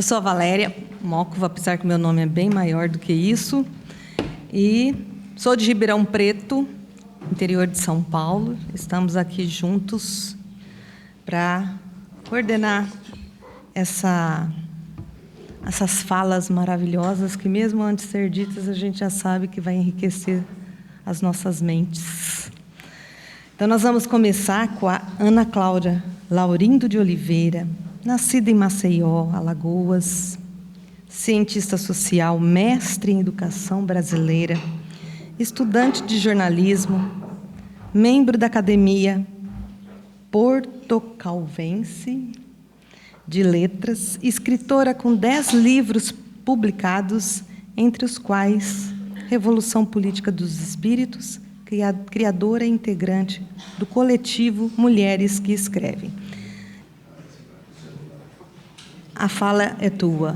Eu sou a Valéria Mócova, apesar que meu nome é bem maior do que isso, e sou de Ribeirão Preto, interior de São Paulo. Estamos aqui juntos para coordenar essas falas maravilhosas que, mesmo antes de ser ditas, a gente já sabe que vai enriquecer as nossas mentes. Então, nós vamos começar com a Ana Cláudia Laurindo de Oliveira, nascida em Maceió, Alagoas, cientista social, mestre em educação brasileira, estudante de jornalismo, membro da Academia Portocalvense de Letras, escritora com 10 livros publicados, entre os quais Revolução Política dos Espíritos, criadora e integrante do coletivo Mulheres que Escrevem. A fala é tua.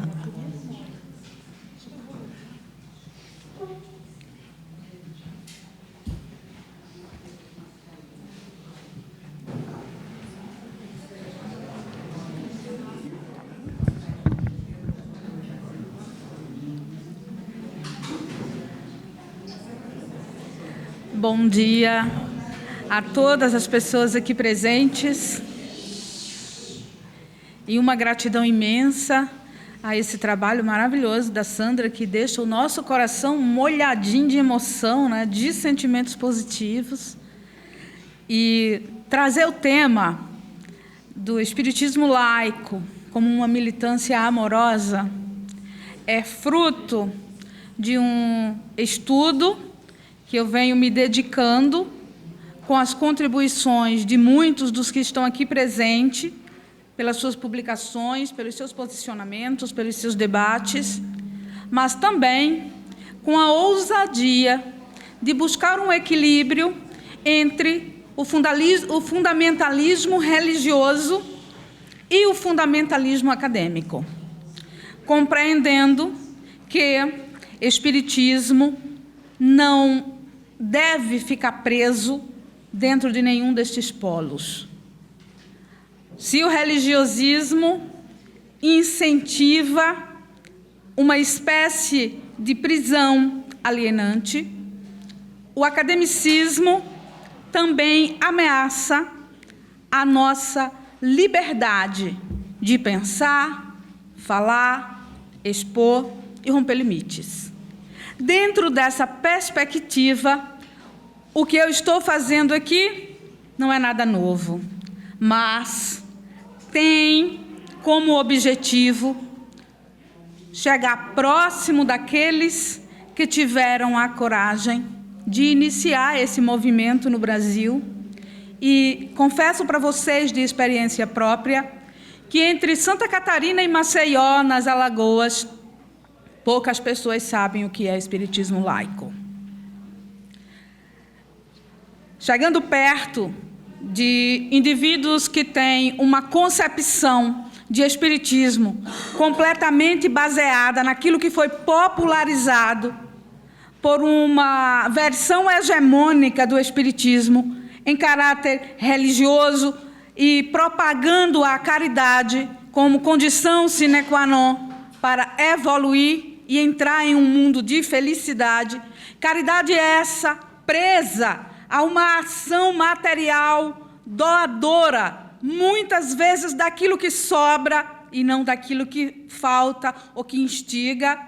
Bom dia a todas as pessoas aqui presentes e uma gratidão imensa a esse trabalho maravilhoso da Sandra, que deixa o nosso coração molhadinho de emoção, né, de sentimentos positivos. E trazer o tema do espiritismo laico como uma militância amorosa é fruto de um estudo que eu venho me dedicando com as contribuições de muitos dos que estão aqui presentes, pelas suas publicações, pelos seus posicionamentos, pelos seus debates, mas também com a ousadia de buscar um equilíbrio entre o fundamentalismo religioso e o fundamentalismo acadêmico, compreendendo que espiritismo não deve ficar preso dentro de nenhum destes polos. Se o religiosismo incentiva uma espécie de prisão alienante, o academicismo também ameaça a nossa liberdade de pensar, falar, expor e romper limites. Dentro dessa perspectiva, o que eu estou fazendo aqui não é nada novo, mas tem como objetivo chegar próximo daqueles que tiveram a coragem de iniciar esse movimento no Brasil. E confesso para vocês, de experiência própria, que entre Santa Catarina e Maceió, nas Alagoas, poucas pessoas sabem o que é espiritismo laico. Chegando perto de indivíduos que têm uma concepção de espiritismo completamente baseada naquilo que foi popularizado por uma versão hegemônica do espiritismo em caráter religioso e propagando a caridade como condição sine qua non para evoluir e entrar em um mundo de felicidade. Caridade essa presa a uma ação material doadora, muitas vezes daquilo que sobra e não daquilo que falta ou que instiga,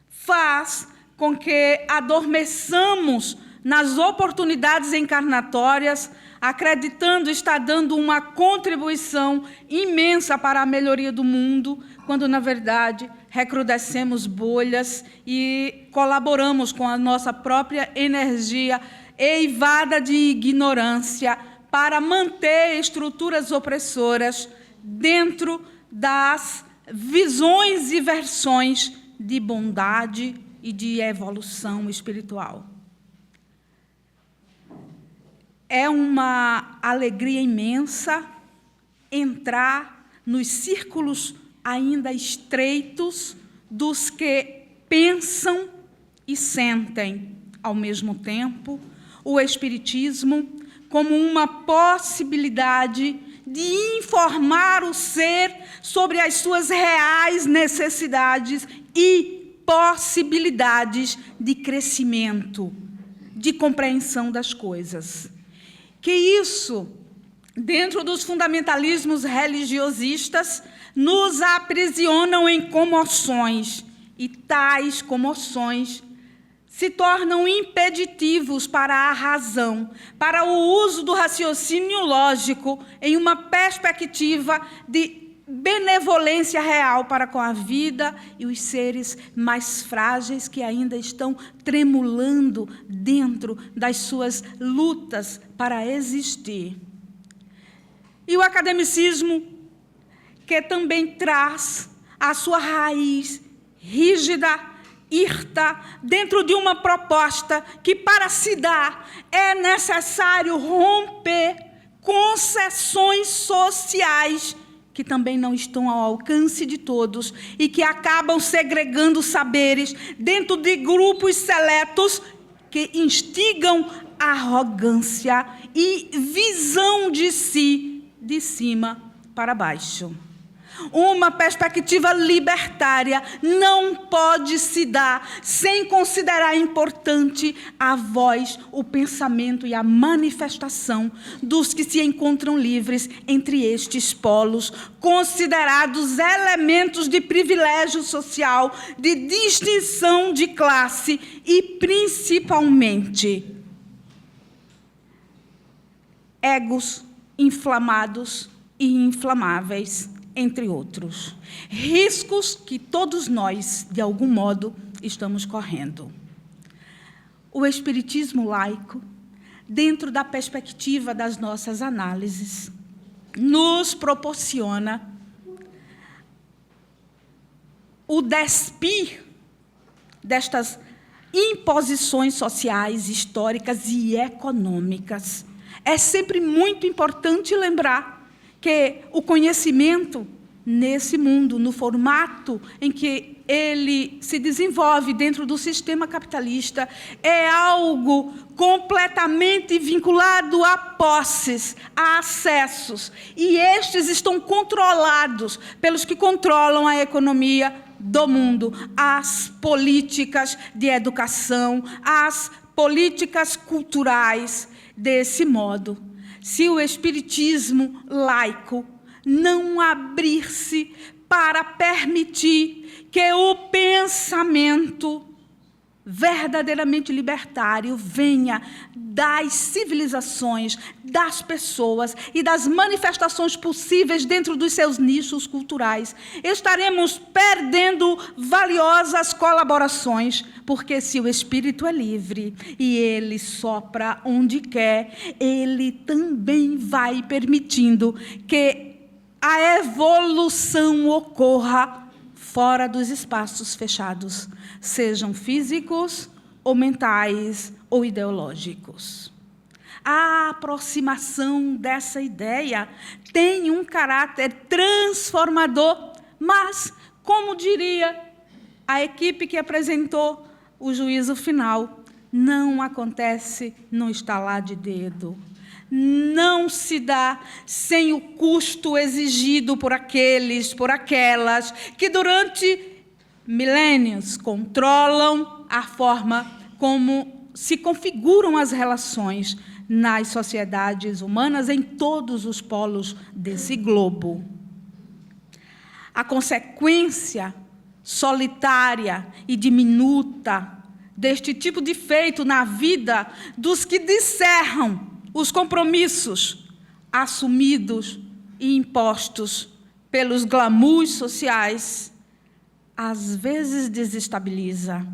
faz com que adormeçamos nas oportunidades encarnatórias, acreditando estar dando uma contribuição imensa para a melhoria do mundo, quando, na verdade, recrudescemos bolhas e colaboramos com a nossa própria energia eivada de ignorância para manter estruturas opressoras dentro das visões e versões de bondade e de evolução espiritual. É uma alegria imensa entrar nos círculos ainda estreitos dos que pensam e sentem ao mesmo tempo o espiritismo como uma possibilidade de informar o ser sobre as suas reais necessidades e possibilidades de crescimento, de compreensão das coisas. Que isso, dentro dos fundamentalismos religiosistas, nos aprisionam em comoções, e tais comoções se tornam impeditivos para a razão, para o uso do raciocínio lógico em uma perspectiva de benevolência real para com a vida e os seres mais frágeis que ainda estão tremulando dentro das suas lutas para existir. E o academicismo, que também traz a sua raiz rígida, hirta, dentro de uma proposta que, para se dar, é necessário romper concessões sociais que também não estão ao alcance de todos e que acabam segregando saberes dentro de grupos seletos que instigam arrogância e visão de si de cima para baixo. Uma perspectiva libertária não pode se dar sem considerar importante a voz, o pensamento e a manifestação dos que se encontram livres entre estes polos, considerados elementos de privilégio social, de distinção de classe e, principalmente, egos inflamados e inflamáveis, entre outros. Riscos que todos nós, de algum modo, estamos correndo. O espiritismo laico, dentro da perspectiva das nossas análises, nos proporciona o despir destas imposições sociais, históricas e econômicas. É sempre muito importante lembrar que o conhecimento, nesse mundo, no formato em que ele se desenvolve dentro do sistema capitalista, é algo completamente vinculado a posses, a acessos, e estes estão controlados pelos que controlam a economia do mundo, as políticas de educação, as políticas culturais. Desse modo, se o espiritismo laico não abrir-se para permitir que o pensamento verdadeiramente libertário venha das civilizações, das pessoas e das manifestações possíveis dentro dos seus nichos culturais, estaremos perdendo valiosas colaborações, porque se o espírito é livre e ele sopra onde quer, ele também vai permitindo que a evolução ocorra fora dos espaços fechados, sejam físicos, ou mentais, ou ideológicos. A aproximação dessa ideia tem um caráter transformador, mas, como diria a equipe que apresentou o juízo final, não acontece no estalar de dedo. Não se dá sem o custo exigido por aqueles, por aquelas que durante milênios controlam a forma como se configuram as relações nas sociedades humanas em todos os polos desse globo. A consequência solitária e diminuta deste tipo de feito na vida dos que descerram os compromissos assumidos e impostos pelos glamours sociais, às vezes desestabiliza,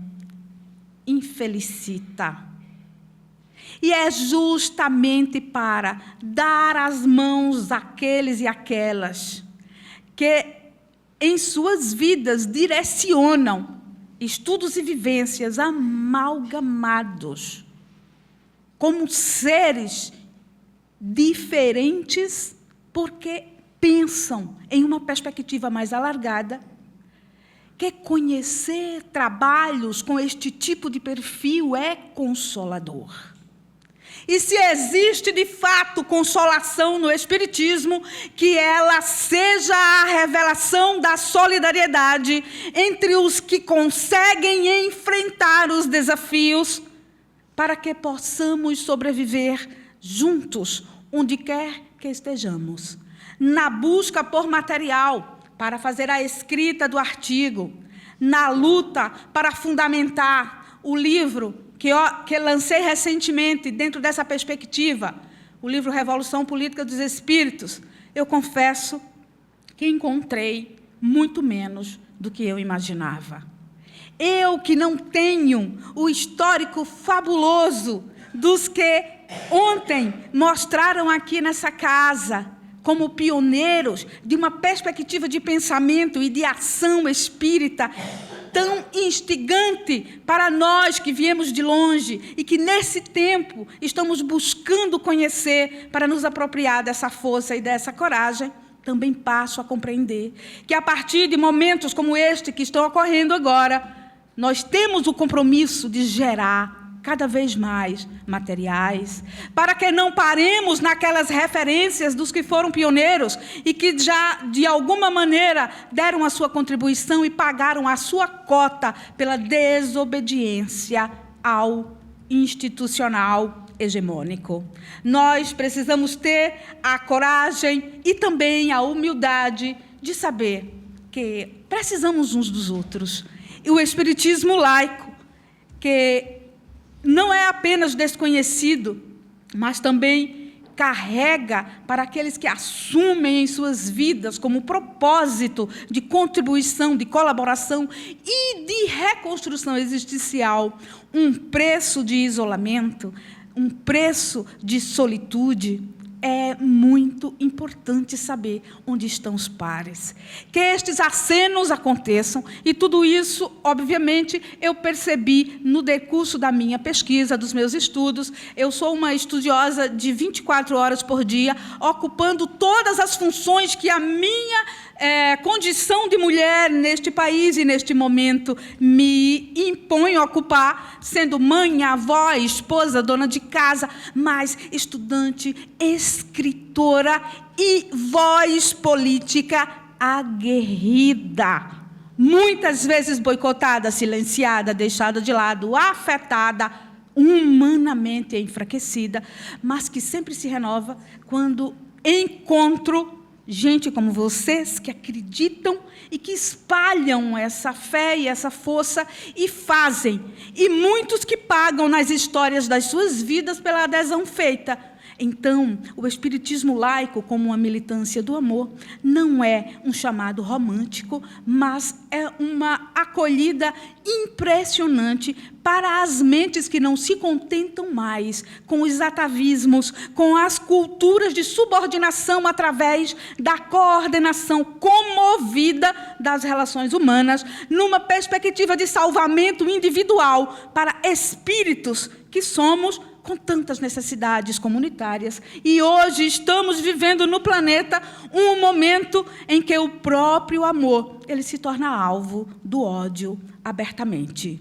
infelicita. E é justamente para dar as mãos àqueles e àquelas que, em suas vidas, direcionam estudos e vivências amalgamados, como seres diferentes, porque pensam em uma perspectiva mais alargada, que conhecer trabalhos com este tipo de perfil é consolador. e se existe de fato consolação no Espiritismo, que ela seja a revelação da solidariedade entre os que conseguem enfrentar os desafios, para que possamos sobreviver juntos, onde quer que estejamos, na busca por material para fazer a escrita do artigo, na luta para fundamentar o livro que lancei recentemente dentro dessa perspectiva, o livro Revolução Política dos Espíritos. Eu confesso que encontrei muito menos do que eu imaginava. Eu que não tenho o histórico fabuloso dos que ontem mostraram aqui nessa casa, como pioneiros de uma perspectiva de pensamento e de ação espírita tão instigante para nós que viemos de longe e que, nesse tempo, estamos buscando conhecer para nos apropriar dessa força e dessa coragem, também passo a compreender que, a partir de momentos como este que estão ocorrendo agora, nós temos o compromisso de gerar cada vez mais materiais, para que não paremos naquelas referências dos que foram pioneiros e que já, de alguma maneira, deram a sua contribuição e pagaram a sua cota pela desobediência ao institucional hegemônico. Nós precisamos ter a coragem e também a humildade de saber que precisamos uns dos outros. E o Espiritismo laico, que não é apenas desconhecido, mas também carrega para aqueles que assumem em suas vidas como propósito de contribuição, de colaboração e de reconstrução existencial um preço de isolamento, um preço de solitude. É muito importante saber onde estão os pares, que estes acenos aconteçam, e tudo isso, obviamente, eu percebi no decurso da minha pesquisa, dos meus estudos. Eu sou uma estudiosa de 24 horas por dia, ocupando todas as funções que a minha condição de mulher neste país e neste momento me impõe a ocupar, sendo mãe, avó, esposa, dona de casa, mas estudante, escritora e voz política aguerrida. Muitas vezes boicotada, silenciada, deixada de lado, afetada, humanamente enfraquecida, mas que sempre se renova quando encontro gente como vocês que acreditam e que espalham essa fé e essa força e fazem. E muitos que pagam nas histórias das suas vidas pela adesão feita. Então, o Espiritismo laico, como uma militância do amor, não é um chamado romântico, mas é uma acolhida impressionante para as mentes que não se contentam mais com os atavismos, com as culturas de subordinação através da coordenação comovida das relações humanas, numa perspectiva de salvamento individual para espíritos que somos com tantas necessidades comunitárias. E hoje estamos vivendo no planeta um momento em que o próprio amor ele se torna alvo do ódio abertamente.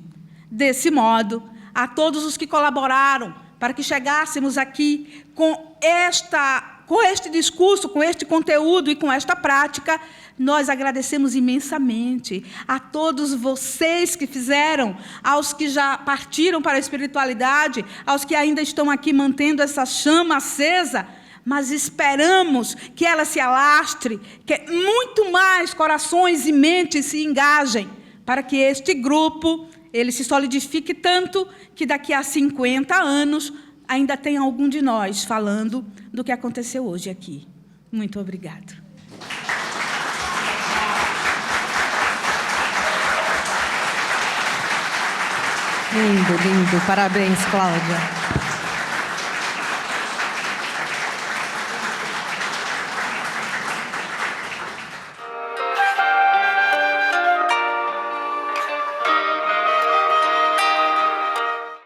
Desse modo, a todos os que colaboraram para que chegássemos aqui com este discurso, com este conteúdo e com esta prática, nós agradecemos imensamente a todos vocês que fizeram, aos que já partiram para a espiritualidade, aos que ainda estão aqui mantendo essa chama acesa, mas esperamos que ela se alastre, que muito mais corações e mentes se engajem, para que este grupo ele se solidifique tanto que daqui a 50 anos ainda tem algum de nós falando do que aconteceu hoje aqui. Muito obrigada. Lindo, lindo. Parabéns, Cláudia.